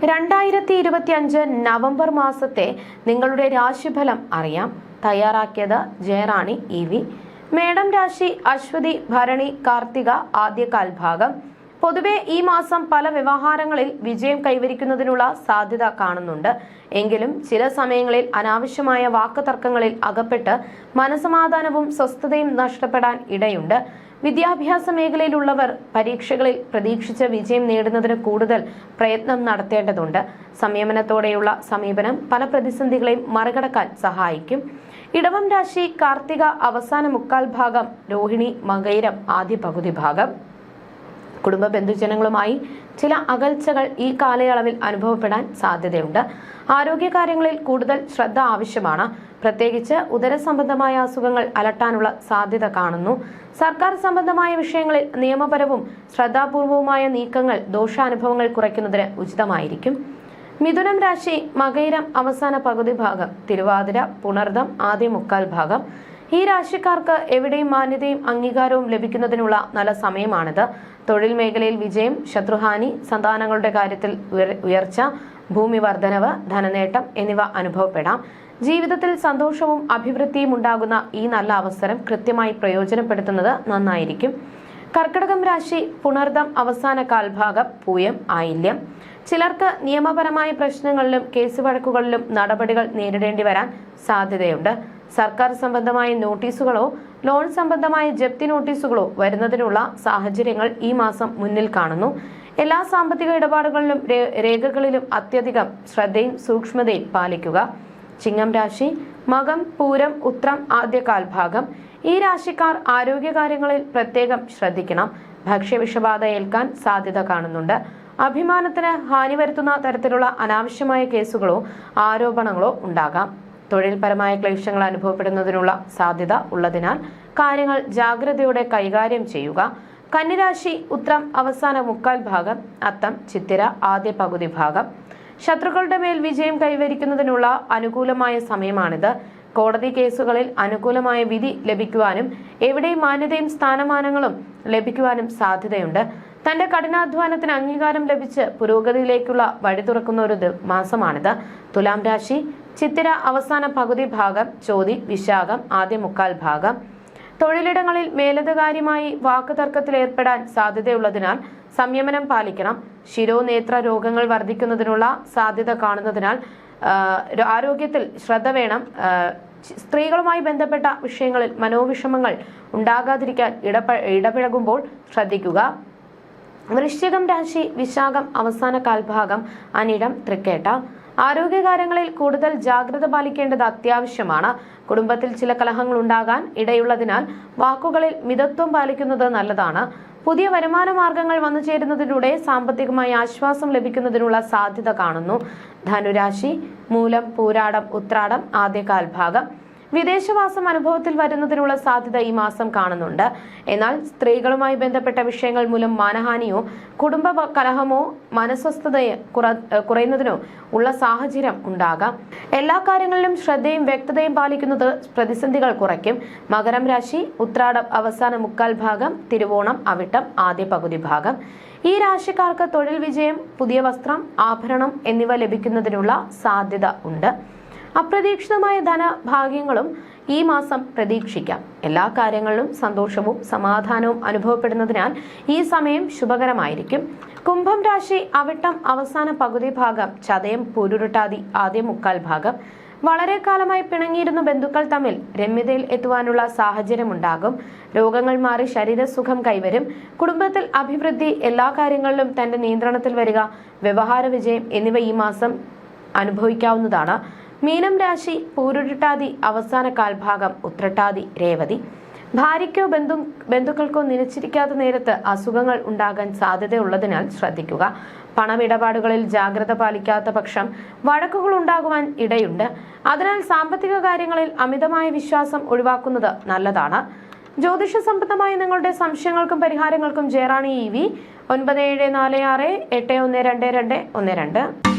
2025 November മാസത്തെ നിങ്ങളുടെ രാശിഫലം അറിയാം. തയ്യാറാക്കിയത് ജയറാണി EV. മേടം രാശി അശ്വതി ഭരണി കാർത്തിക ആദ്യകാൽ ഭാഗം. പൊതുവെ ഈ മാസം പല വ്യവഹാരങ്ങളിൽ വിജയം കൈവരിക്കുന്നതിനുള്ള സാധ്യത കാണുന്നുണ്ട്. എങ്കിലും ചില സമയങ്ങളിൽ അനാവശ്യമായ വാക്കുതർക്കങ്ങളിൽ അകപ്പെട്ട് മനസമാധാനവും സ്വസ്ഥതയും നഷ്ടപ്പെടാൻ ഇടയുണ്ട്. വിദ്യാഭ്യാസ മേഖലയിലുള്ളവർ പരീക്ഷകളിൽ പ്രതീക്ഷിച്ച വിജയം നേടുന്നതിന് കൂടുതൽ പ്രയത്നം നടത്തേണ്ടതുണ്ട്. സംയമനത്തോടെയുള്ള സമീപനം പല പ്രതിസന്ധികളെയും മറികടക്കാൻ സഹായിക്കും. ഇടവം രാശി കാർത്തിക അവസാന മുക്കാൽ ഭാഗം, രോഹിണി മകയിരം ആദ്യ പകുതി ഭാഗം. കുടുംബ ബന്ധുജനങ്ങളുമായി ചില അകൽച്ചകൾ ഈ കാലയളവിൽ അനുഭവപ്പെടാൻ സാധ്യതയുണ്ട്. ആരോഗ്യകാര്യങ്ങളിൽ കൂടുതൽ ശ്രദ്ധ ആവശ്യമാണ്. പ്രത്യേകിച്ച് ഉദര സംബന്ധമായ അസുഖങ്ങൾ അലട്ടാനുള്ള സാധ്യത കാണുന്നു. സർക്കാർ സംബന്ധമായ വിഷയങ്ങളിൽ നിയമപരവും ശ്രദ്ധാപൂർവവുമായ നീക്കങ്ങൾ ദോഷാനുഭവങ്ങൾ കുറയ്ക്കുന്നതിന് ഉചിതമായിരിക്കും. മിഥുനം രാശി മകയിരം അവസാന പകുതി ഭാഗം, തിരുവാതിര പുണർദം ആദ്യ മുക്കാൽ ഭാഗം. ഈ രാശിക്കാർക്ക് എവിടെയും മാന്യതയും അംഗീകാരവും ലഭിക്കുന്നതിനുള്ള നല്ല സമയമാണിത്. തൊഴിൽ മേഖലയിൽ വിജയം, ശത്രുഹാനി, സന്താനങ്ങളുടെ കാര്യത്തിൽ ഉയർച്ച, ഭൂമി വർധനവ്, ധനനേട്ടം എന്നിവ അനുഭവപ്പെടാം. ജീവിതത്തിൽ സന്തോഷവും അഭിവൃദ്ധിയും ഉണ്ടാകുന്ന ഈ നല്ല അവസരം കൃത്യമായി പ്രയോജനപ്പെടുത്തുന്നത് നന്നായിരിക്കും. കർക്കിടകം രാശി പുണർദം അവസാന കാൽഭാഗം, പൂയം ആയില്യം. ചിലർക്ക് നിയമപരമായ പ്രശ്നങ്ങളിലും കേസ് വഴക്കുകളിലും നടപടികൾ നേരിടേണ്ടി വരാൻ സാധ്യതയുണ്ട്. സർക്കാർ സംബന്ധമായ നോട്ടീസുകളോ ലോൺ സംബന്ധമായ ജപ്തി നോട്ടീസുകളോ വരുന്നതിനുള്ള സാഹചര്യങ്ങൾ ഈ മാസം മുന്നിൽ കാണുന്നു. എല്ലാ സാമ്പത്തിക ഇടപാടുകളിലും രേഖകളിലും അത്യധികം ശ്രദ്ധയും സൂക്ഷ്മതയും പാലിക്കുക. ചിങ്ങം രാശി മകം പൂരം ഉത്രം ആദ്യകാൽ ഭാഗം. ഈ രാശിക്കാർ ആരോഗ്യകാര്യങ്ങളിൽ പ്രത്യേകം ശ്രദ്ധിക്കണം. ഭക്ഷ്യവിഷബാധ ഏൽക്കാൻ സാധ്യത കാണുന്നുണ്ട്. അഭിമാനത്തിന് ഹാനി വരുത്തുന്ന തരത്തിലുള്ള അനാവശ്യമായ കേസുകളോ ആരോപണങ്ങളോ ഉണ്ടാകാം. തൊഴിൽപരമായ ക്ലേശങ്ങൾ അനുഭവപ്പെടുന്നതിനുള്ള സാധ്യത ഉള്ളതിനാൽ കാര്യങ്ങൾ ജാഗ്രതയോടെ കൈകാര്യം ചെയ്യുക. കന്നിരാശി ഉത്രം അവസാന മുക്കാൽ ഭാഗം, അത്തം ചിത്തിര ആദ്യ പകുതി ഭാഗം. ശത്രുക്കളുടെ മേൽ വിജയം കൈവരിക്കുന്നതിനുള്ള അനുകൂലമായ സമയമാണിത്. കോടതി കേസുകളിൽ അനുകൂലമായ വിധി ലഭിക്കുവാനും എവിടെയും മാന്യതയും സ്ഥാനമാനങ്ങളും ലഭിക്കുവാനും സാധ്യതയുണ്ട്. തന്റെ കഠിനാധ്വാനത്തിന് അംഗീകാരം ലഭിച്ച് പുരോഗതിയിലേക്കുള്ള വഴി തുറക്കുന്ന ഒരു മാസമാണിത്. തുലാം രാശി ചിത്തിര അവസാന പകുതി ഭാഗം, ചോതി വിശാഖം ആദ്യ മുക്കാൽ ഭാഗം. തൊഴിലിടങ്ങളിൽ മേലധികാരിയുമായി വാക്കുതർക്കത്തിൽ ഏർപ്പെടാൻ സാധ്യതയുള്ളതിനാൽ സംയമനം പാലിക്കണം. ശിരോനേത്ര രോഗങ്ങൾ വർദ്ധിക്കുന്നതിനുള്ള സാധ്യത കാണുന്നതിനാൽ ആരോഗ്യത്തിൽ ശ്രദ്ധ വേണം. സ്ത്രീകളുമായി ബന്ധപ്പെട്ട വിഷയങ്ങളിൽ മനോവിഷമങ്ങൾ ഉണ്ടാകാതിരിക്കാൻ ഇടപഴകുമ്പോൾ ശ്രദ്ധിക്കുക. വൃശ്ചികം രാശി വിശാഖം അവസാന കാൽഭാഗം, അനിഴം തൃക്കേട്ട. ആരോഗ്യകാര്യങ്ങളിൽ കൂടുതൽ ജാഗ്രത പാലിക്കേണ്ടത് അത്യാവശ്യമാണ്. കുടുംബത്തിൽ ചില കലഹങ്ങൾ ഉണ്ടാകാൻ ഇടയുള്ളതിനാൽ വാക്കുകളിൽ മിതത്വം പാലിക്കുന്നത് നല്ലതാണ്. പുതിയ വരുമാന മാർഗങ്ങൾ വന്നു ചേരുന്നതിലൂടെ സാമ്പത്തികമായി ആശ്വാസം ലഭിക്കുന്നതിനുള്ള സാധ്യത കാണുന്നു. ധനുരാശി മൂലം പൂരാടം ഉത്രാടം ആദ്യകാൽ ഭാഗം. വിദേശവാസം അനുഭവത്തിൽ വരുന്നതിനുള്ള സാധ്യത ഈ മാസം കാണുന്നുണ്ട്. എന്നാൽ സ്ത്രീകളുമായി ബന്ധപ്പെട്ട വിഷയങ്ങൾ മൂലം മാനഹാനിയോ കുടുംബ കലഹമോ മനസ്വസ്ഥതയെ കുറയുന്നതിനോ ഉള്ള സാഹചര്യം ഉണ്ടാകാം. എല്ലാ കാര്യങ്ങളിലും ശ്രദ്ധയും വ്യക്തതയും പാലിക്കുന്നത് പ്രതിസന്ധികൾ കുറയ്ക്കും. മകരം രാശി ഉത്രാടം അവസാന മുക്കാൽ ഭാഗം, തിരുവോണം അവിട്ടം ആദ്യ പകുതി ഭാഗം. ഈ രാശിക്കാർക്ക് തൊഴിൽ വിജയം, പുതിയ വസ്ത്രം, ആഭരണം എന്നിവ ലഭിക്കുന്നതിനുള്ള സാധ്യത ഉണ്ട്. അപ്രതീക്ഷിതമായ ധനഭാഗ്യങ്ങളും ഈ മാസം പ്രതീക്ഷിക്കാം. എല്ലാ കാര്യങ്ങളിലും സന്തോഷവും സമാധാനവും അനുഭവപ്പെടുന്നതിനാൽ ഈ സമയം ശുഭകരമായിരിക്കും. കുംഭം രാശി അവിട്ടം അവസാന പകുതി ഭാഗം, ചതയം പൂരുരുട്ടാതി ആദ്യ മുക്കാൽ ഭാഗം. വളരെ കാലമായി പിണങ്ങിയിരുന്ന ബന്ധുക്കൾ തമ്മിൽ രമ്യതയിൽ എത്തുവാനുള്ള സാഹചര്യമുണ്ടാകും. രോഗങ്ങൾ മാറി ശരീരസുഖം കൈവരും. കുടുംബത്തിൽ അഭിവൃദ്ധി, എല്ലാ കാര്യങ്ങളിലും തന്റെ നിയന്ത്രണത്തിൽ വരിക, വ്യവഹാര വിജയം എന്നിവ ഈ മാസം അനുഭവിക്കാവുന്നതാണ്. മീനം രാശി പൂരുരുട്ടാതി അവസാന കാൽഭാഗം, ഉത്രട്ടാതി രേവതി. ഭാര്യയ്ക്കോ ബന്ധുക്കൾക്കോ നിലച്ചിരിക്കാത്ത നേരത്ത് അസുഖങ്ങൾ ഉണ്ടാകാൻ സാധ്യതയുള്ളതിനാൽ ശ്രദ്ധിക്കുക. പണമിടപാടുകളിൽ ജാഗ്രത പാലിക്കാത്ത പക്ഷം വഴക്കുകൾ ഉണ്ടാകുവാൻ ഇടയുണ്ട്. അതിനാൽ സാമ്പത്തിക കാര്യങ്ങളിൽ അമിതമായ വിശ്വാസം ഒഴിവാക്കുന്നത് നല്ലതാണ്. ജ്യോതിഷ സംബന്ധമായ നിങ്ങളുടെ സംശയങ്ങൾക്കും പരിഹാരങ്ങൾക്കും ജയറാണി EV 9746812212.